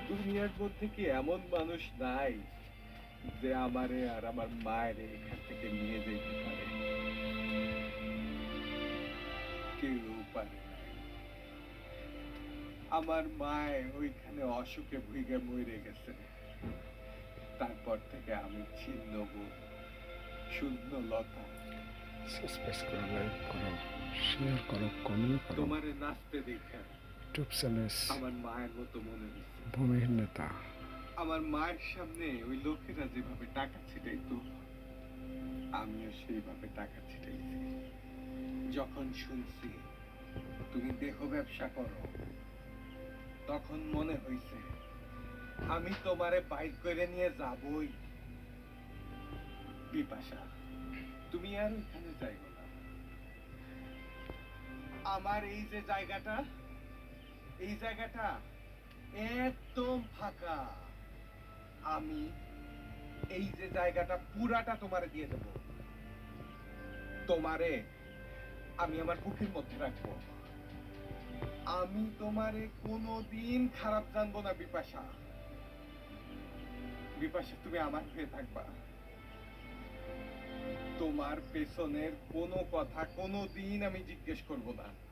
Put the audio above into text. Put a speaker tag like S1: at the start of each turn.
S1: দুনিয়ার মধ্যে কি এমন মানুষ নাই যে আমারে আর আমার মায়ের এখান থেকে নিয়ে যেতে পারে? কেউ পারে নাই। আমার মায় ওইখানে অসুখে ভুইগা মরে গেছে। তারপর থেকে আমি ছিন্ন বোধ, শূন্য লতা।
S2: সাবস্ক্রাইব করো, লাইক করো, শেয়ার করো, কমেন্ট করো।
S1: তোমারে নাচতে দেখা
S2: ইউটিউব চ্যানেল
S1: আমার মায়ের মতো মনে হচ্ছে।
S2: ভূমিহীন নেতা।
S1: আমার মায়ের সামনে ওই লোকেরা যেভাবে টাকা ছিটাইতো, আমিও সেইভাবে টাকা ছিটাইছি। যখন শুনছি তুমি দেহ ব্যবসা করো, তখন মনে হইছে আমি তোমারে বাইক করে নিয়ে যাবই। বিপাশা, তুমি আর ওইখানে যাইও না। আমার এই যে জায়গাটা, এই জায়গাটা একদম ফাঁকা। আমি এই যে জায়গাটা পুরাটা তোমারে দিয়ে দেব। তোমারে আমি আমার বুকের মধ্যে রাখবো। আমি তোমারে কোনোদিন খারাপ জানবো না বিপাশা। বিপাশা, তুমি আমার হয়ে থাকবা। তোমার পেছনের কোনো কথা কোনোদিন আমি জিজ্ঞেস করব না।